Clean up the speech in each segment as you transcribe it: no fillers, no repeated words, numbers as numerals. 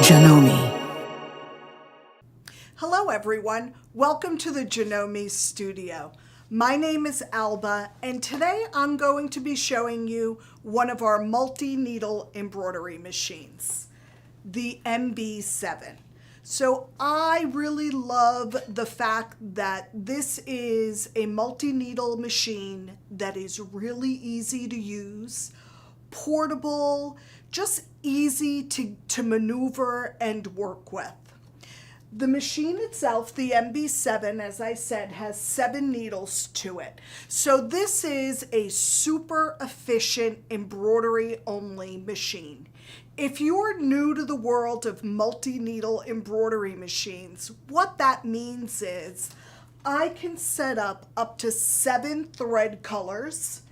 Janome. Hello everyone, welcome to the Janome studio. My name is Alba and today I'm going to be showing you one of our multi-needle embroidery machines, the MB-7. So I really love the fact that this is a multi-needle machine that is really easy to use, portable, just easy to maneuver and work with. The machine itself, the MB-7, as I said, has 7 needles to it. So this is a super efficient embroidery-only machine. If you're new to the world of multi-needle embroidery machines, what that means is I can set up to 7 thread colors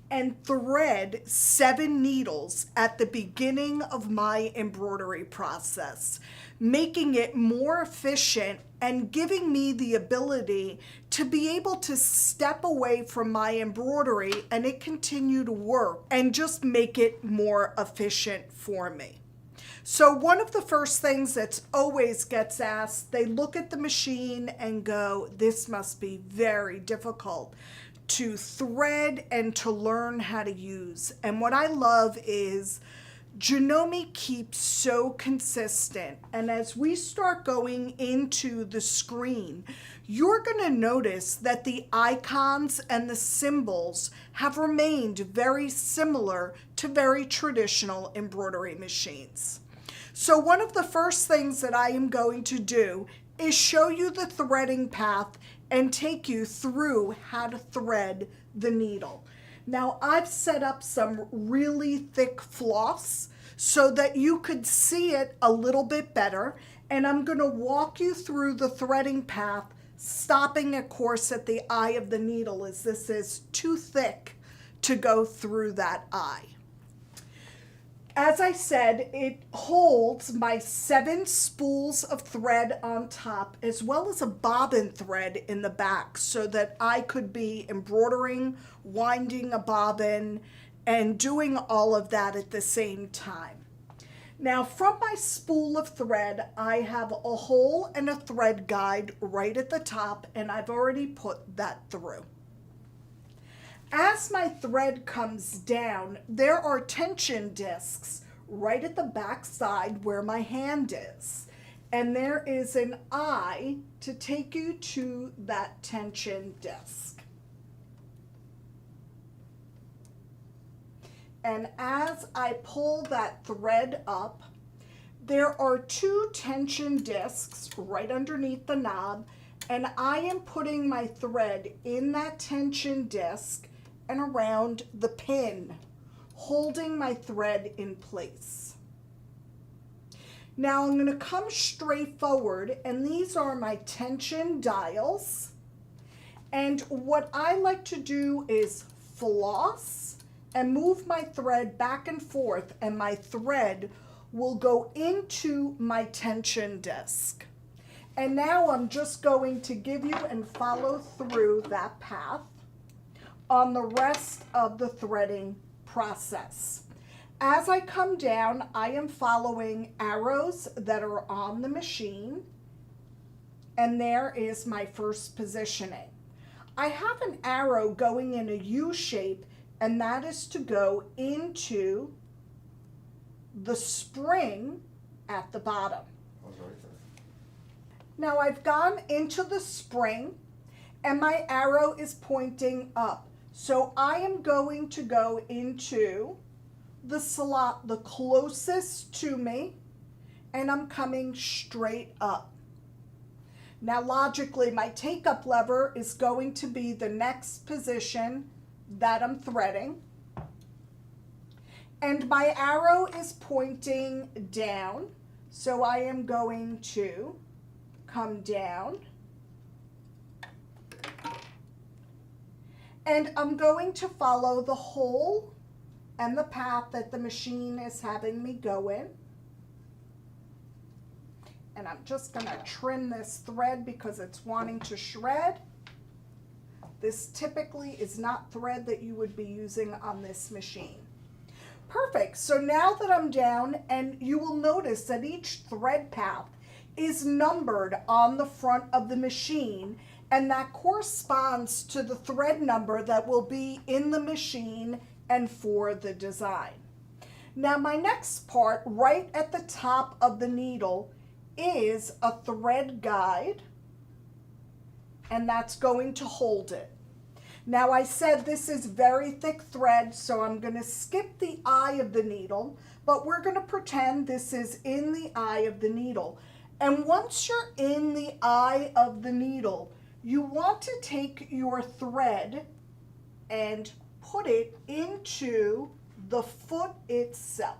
and thread 7 needles at the beginning of my embroidery process, making it more efficient and giving me the ability to be able to step away from my embroidery and it continue to work and just make it more efficient for me. So one of the first things that always gets asked, they look at the machine and go, this must be very difficult to thread and to learn how to use. And what I love is Janome keeps so consistent, and as we start going into the screen, you're going to notice that the icons and the symbols have remained very similar to very traditional embroidery machines. So one of the first things that I am going to do is show you the threading path and take you through how to thread the needle. Now I've set up some really thick floss so that you could see it a little bit better, and I'm going to walk you through the threading path, stopping of course at the eye of the needle as this is too thick to go through that eye. As I said, it holds my 7 spools of thread on top as well as a bobbin thread in the back so that I could be embroidering, winding a bobbin, and doing all of that at the same time. Now from my spool of thread, I have a hole and a thread guide right at the top, and I've already put that through. As my thread comes down, there are tension discs right at the back side where my hand is. And there is an eye to take you to that tension disc. And as I pull that thread up, there are 2 tension discs right underneath the knob, and I am putting my thread in that tension disc and around the pin, holding my thread in place. Now I'm going to come straight forward, and these are my tension dials. And what I like to do is floss and move my thread back and forth, and my thread will go into my tension disc. And now I'm just going to give you and follow through that path on the rest of the threading process. As I come down, I am following arrows that are on the machine, and there is my first positioning. I have an arrow going in a U shape, and that is to go into the spring at the bottom. Now I've gone into the spring and my arrow is pointing up. So I am going to go into the slot the closest to me, and I'm coming straight up. Now logically, my take-up lever is going to be the next position that I'm threading. And my arrow is pointing down, so I am going to come down. And I'm going to follow the hole and the path that the machine is having me go in. And I'm just going to trim this thread because it's wanting to shred. This typically is not thread that you would be using on this machine. Perfect. So now that I'm down, and you will notice that each thread path is numbered on the front of the machine, and that corresponds to the thread number that will be in the machine and for the design. Now my next part, right at the top of the needle, is a thread guide, and that's going to hold it. Now I said this is very thick thread, so I'm going to skip the eye of the needle, but we're going to pretend this is in the eye of the needle. And once you're in the eye of the needle, you want to take your thread and put it into the foot itself.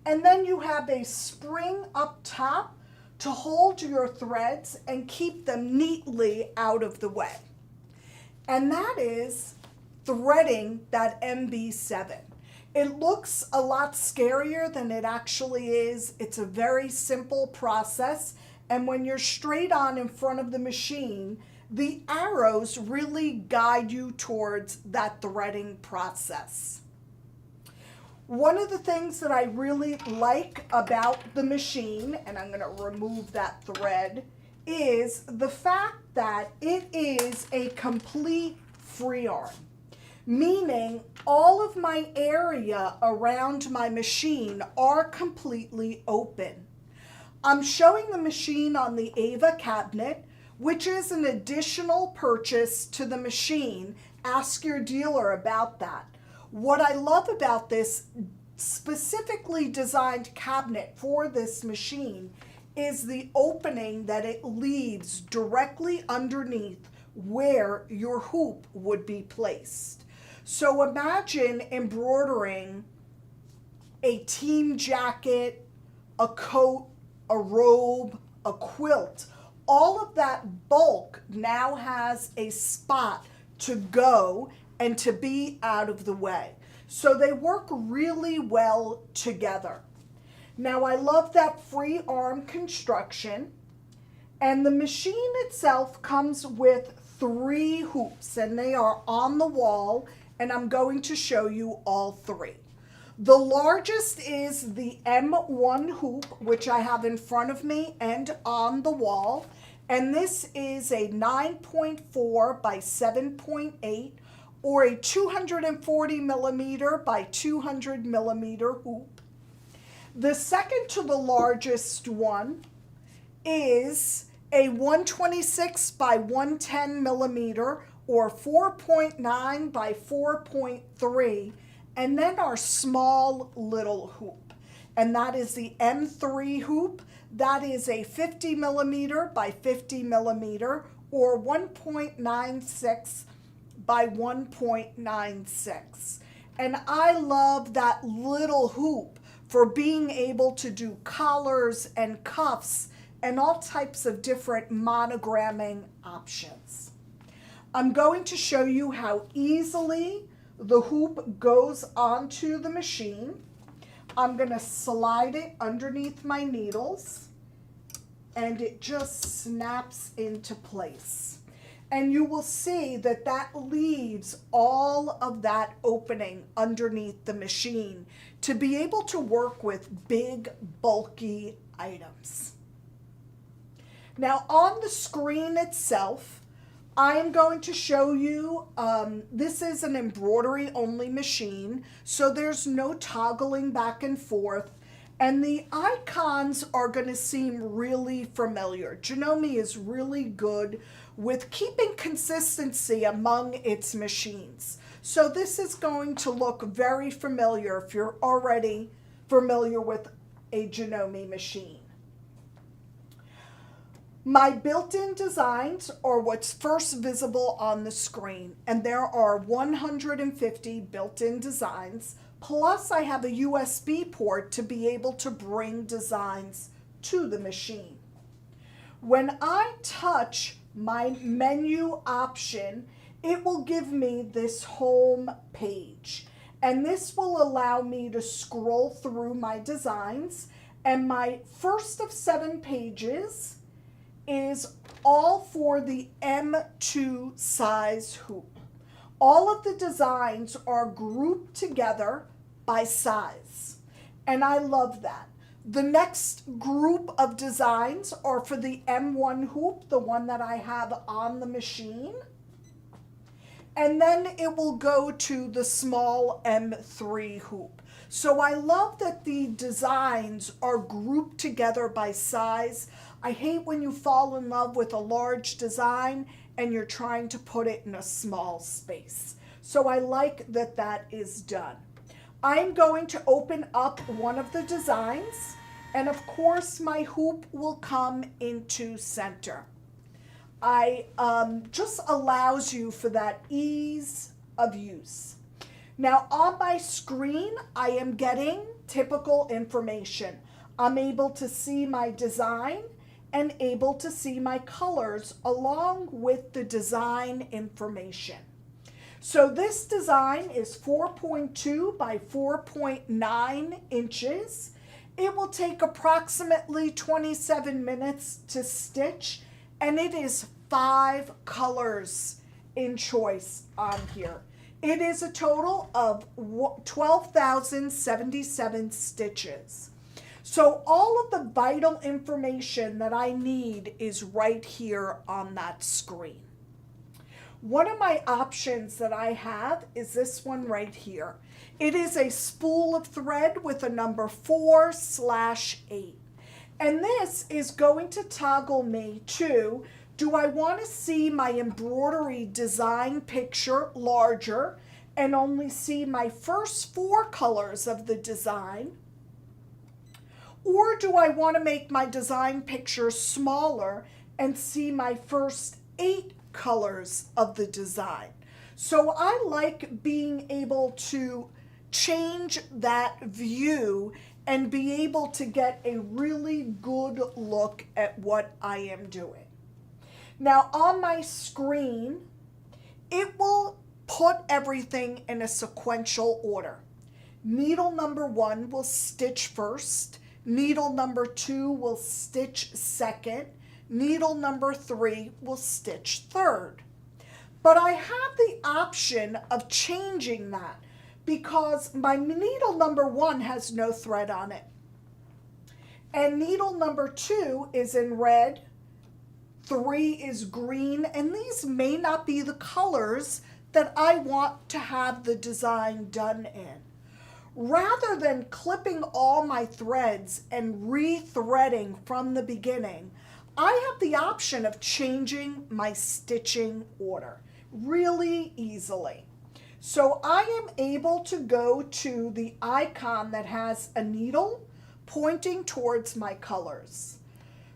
And then you have a spring up top to hold your threads and keep them neatly out of the way. And that is threading that MB-7. It looks a lot scarier than it actually is. It's a very simple process, and when you're straight on in front of the machine, the arrows really guide you towards that threading process. One of the things that I really like about the machine, and I'm going to remove that thread, is the fact that it is a complete free arm, meaning all of my area around my machine are completely open. I'm showing the machine on the Ava cabinet, which is an additional purchase to the machine. Ask your dealer about that. What I love about this specifically designed cabinet for this machine is the opening that it leaves directly underneath where your hoop would be placed. So imagine embroidering a team jacket, a coat, a robe, a quilt. All of that bulk now has a spot to go and to be out of the way. So they work really well together. Now I love that free arm construction, and the machine itself comes with 3 hoops, and they are on the wall, and I'm going to show you all 3. The largest is the M1 hoop, which I have in front of me and on the wall, and this is a 9.4 by 7.8 or a 240 millimeter by 200 millimeter hoop. The second to the largest one is a 126 by 110 millimeter or 4.9 by 4.3, and then our small little hoop, and that is the M3 hoop. That is a 50 millimeter by 50 millimeter or 1.96 by 1.96. And I love that little hoop for being able to do collars and cuffs and all types of different monogramming options. I'm going to show you how easily the hoop goes onto the machine. I'm going to slide it underneath my needles, and it just snaps into place. And you will see that that leaves all of that opening underneath the machine to be able to work with big, bulky items. Now on the screen itself, I am going to show you, this is an embroidery only machine, so there's no toggling back and forth, and the icons are going to seem really familiar. Janome is really good with keeping consistency among its machines. So this is going to look very familiar if you're already familiar with a Janome machine. My built-in designs are what's first visible on the screen, and there are 150 built-in designs, plus I have a USB port to be able to bring designs to the machine. When I touch my menu option, it will give me this home page, and this will allow me to scroll through my designs, and my first of 7 pages is all for the M2 size hoop. all of the designs are grouped together by size. And I love that. The next group of designs are for the M1 hoop, the one that I have on the machine. And then it will go to the small M3 hoop. So I love that the designs are grouped together by size. I hate when you fall in love with a large design and you're trying to put it in a small space. So I like that that is done. I'm going to open up one of the designs, and of course my hoop will come into center. I just allows you for that ease of use. Now on my screen, I am getting typical information. I'm able to see my design and able to see my colors along with the design information. So this design is 4.2 by 4.9 inches. It will take approximately 27 minutes to stitch, and it is 5 colors in choice on here. It is a total of 12,077 stitches. So all of the vital information that I need is right here on that screen. One of my options that I have is this one right here. It is a spool of thread with a number 4/8. And this is going to toggle me to, do I want to see my embroidery design picture larger and only see my first 4 colors of the design? Or do I want to make my design picture smaller and see my first 8 colors of the design? So I like being able to change that view and be able to get a really good look at what I am doing. Now on my screen, it will put everything in a sequential order. Needle number 1 will stitch first. Needle number 2 will stitch second. Needle number 3 will stitch third. But I have the option of changing that because my needle number 1 has no thread on it. And needle number 2 is in red, 3 is green, and these may not be the colors that I want to have the design done in. Rather than clipping all my threads and re-threading from the beginning, I have the option of changing my stitching order really easily. So I am able to go to the icon that has a needle pointing towards my colors.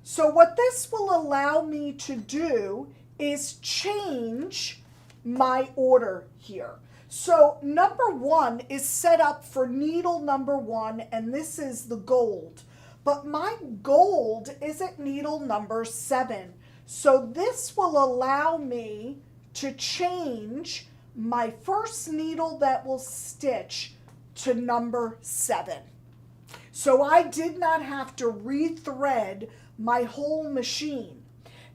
So what this will allow me to do is change my order here. So number 1 is set up for needle number 1, and this is the gold. But my gold is at needle number 7. So this will allow me to change my first needle that will stitch to number 7. So I did not have to re-thread my whole machine.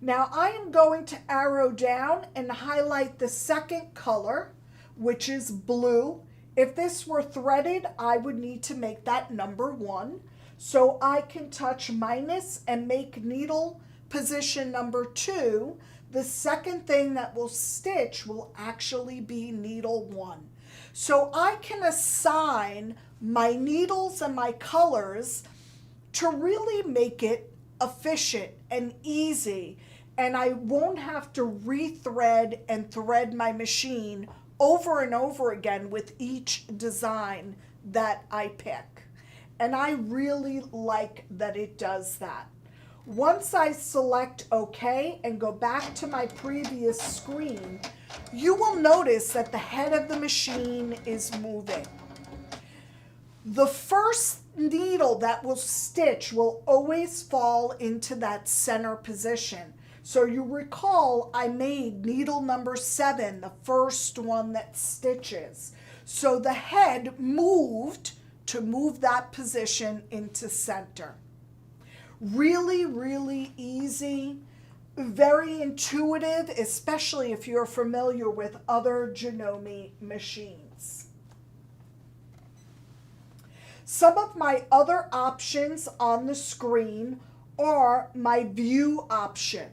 Now I am going to arrow down and highlight the second color, which is blue. If this were threaded, I would need to make that number 1. So I can touch minus and make needle position number 2. The second thing that will stitch will actually be needle 1. So I can assign my needles and my colors to really make it efficient and easy, and I won't have to re-thread and thread my machine over and over again with each design that I pick. And I really like that it does that. Once I select OK and go back to my previous screen, you will notice that the head of the machine is moving. The first needle that will stitch will always fall into that center position. So you recall I made needle number 7, the first one that stitches. So the head moved to move that position into center. Really, really easy. Very intuitive, especially if you're familiar with other Janome machines. Some of my other options on the screen are my view option.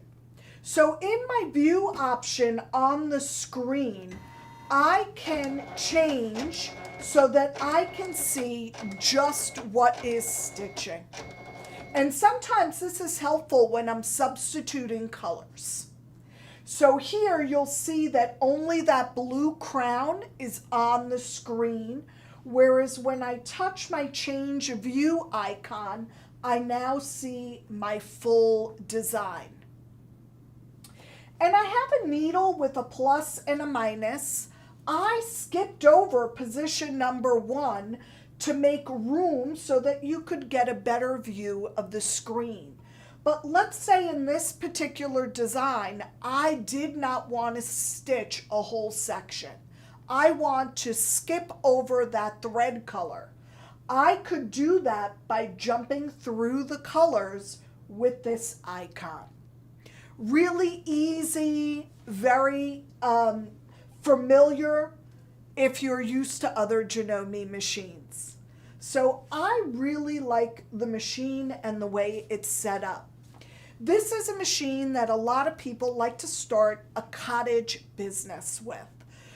So in my view option on the screen, I can change so that I can see just what is stitching. And sometimes this is helpful when I'm substituting colors. So here you'll see that only that blue crown is on the screen, whereas when I touch my change view icon, I now see my full design. And I have a needle with a plus and a minus. I skipped over position number 1 to make room so that you could get a better view of the screen. But let's say in this particular design, I did not want to stitch a whole section. I want to skip over that thread color. I could do that by jumping through the colors with this icon. Really easy, very familiar if you're used to other Janome machines. So I really like the machine and the way it's set up. This is a machine that a lot of people like to start a cottage business with.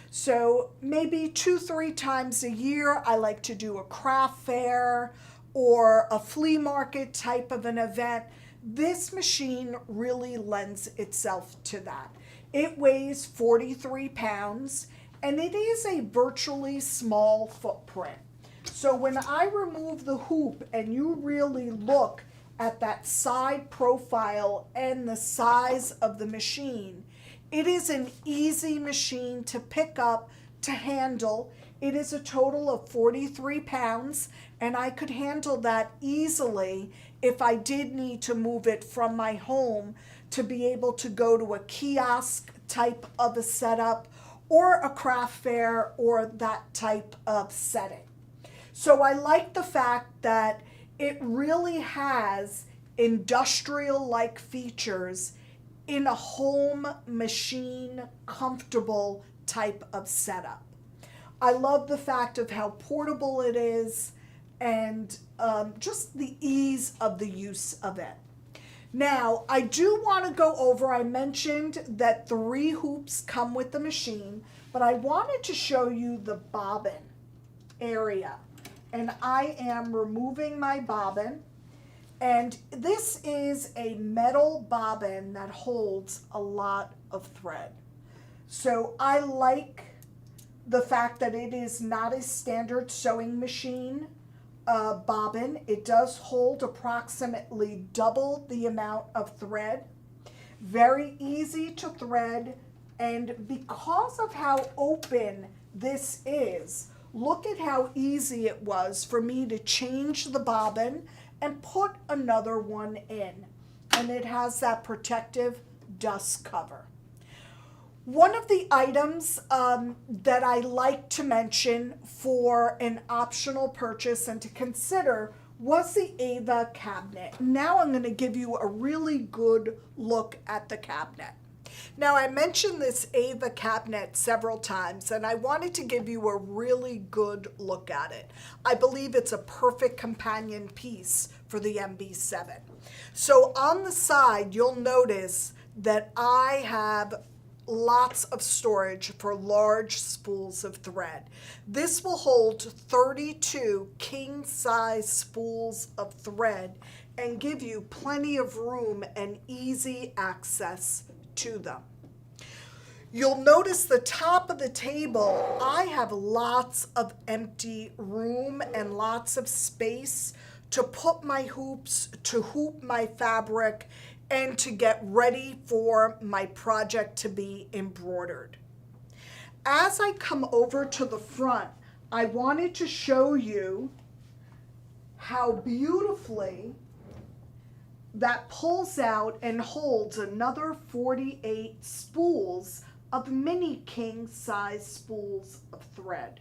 So maybe 2-3 times a year, I like to do a craft fair or a flea market type of an event. This machine really lends itself to that. It weighs 43 pounds and it is a virtually small footprint. So when I remove the hoop and you really look at that side profile and the size of the machine, it is an easy machine to pick up, to handle. It is a total of 43 pounds, and I could handle that easily if I did need to move it from my home to be able to go to a kiosk type of a setup or a craft fair or that type of setting. So I like the fact that it really has industrial-like features in a home machine comfortable type of setup. I love the fact of how portable it is and just the ease of the use of it. Now, I do want to go over, I mentioned that 3 hoops come with the machine, but I wanted to show you the bobbin area. And I am removing my bobbin. And this is a metal bobbin that holds a lot of thread. So I like the fact that it is not a standard sewing machine bobbin. It does hold approximately double the amount of thread. Very easy to thread, and because of how open this is, look at how easy it was for me to change the bobbin and put another one in. And it has that protective dust cover. One of the items that I like to mention for an optional purchase and to consider was the Ava cabinet. Now I'm going to give you a really good look at the cabinet. Now, I mentioned this Ava cabinet several times, and I wanted to give you a really good look at it. I believe it's a perfect companion piece for the MB-7. So on the side, you'll notice that I have lots of storage for large spools of thread. This will hold 32 king-size spools of thread and give you plenty of room and easy access to them. You'll notice the top of the table, I have lots of empty room and lots of space to put my hoops, to hoop my fabric, and to get ready for my project to be embroidered. As I come over to the front, I wanted to show you how beautifully that pulls out and holds another 48 spools of mini king size spools of thread.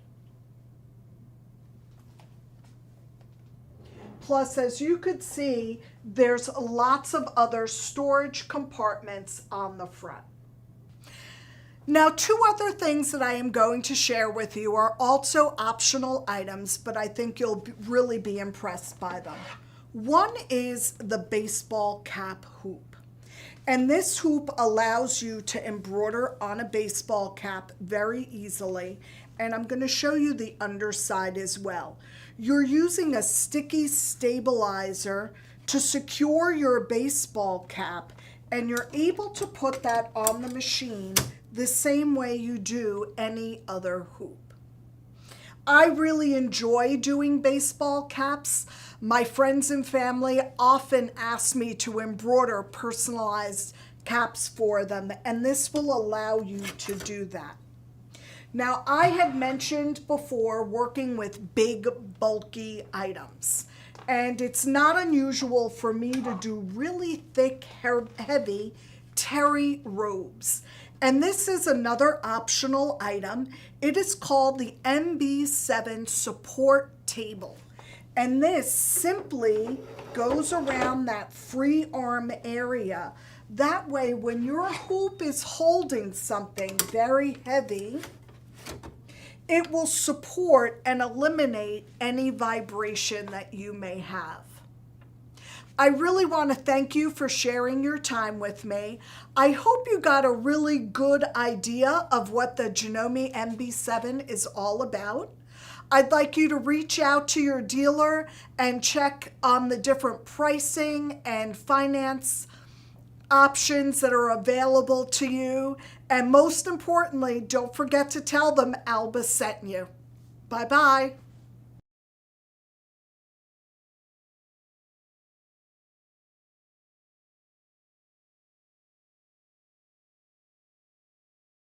Plus, as you could see, there's lots of other storage compartments on the front. Now, two other things that I am going to share with you are also optional items, but I think you'll really be impressed by them. One is the baseball cap hoop. And this hoop allows you to embroider on a baseball cap very easily. And I'm going to show you the underside as well. You're using a sticky stabilizer to secure your baseball cap, and you're able to put that on the machine the same way you do any other hoop. I really enjoy doing baseball caps. My friends and family often ask me to embroider personalized caps for them, and this will allow you to do that. Now, I had mentioned before working with big, bulky items, and it's not unusual for me to do really thick, heavy terry robes. And this is another optional item. It is called the MB-7 support table. And this simply goes around that free arm area. That way, when your hoop is holding something very heavy, it will support and eliminate any vibration that you may have. I really want to thank you for sharing your time with me. I hope you got a really good idea of what the Janome MB-7 is all about. I'd like you to reach out to your dealer and check on the different pricing and finance options that are available to you. And most importantly, don't forget to tell them Alba sent you. Bye-bye.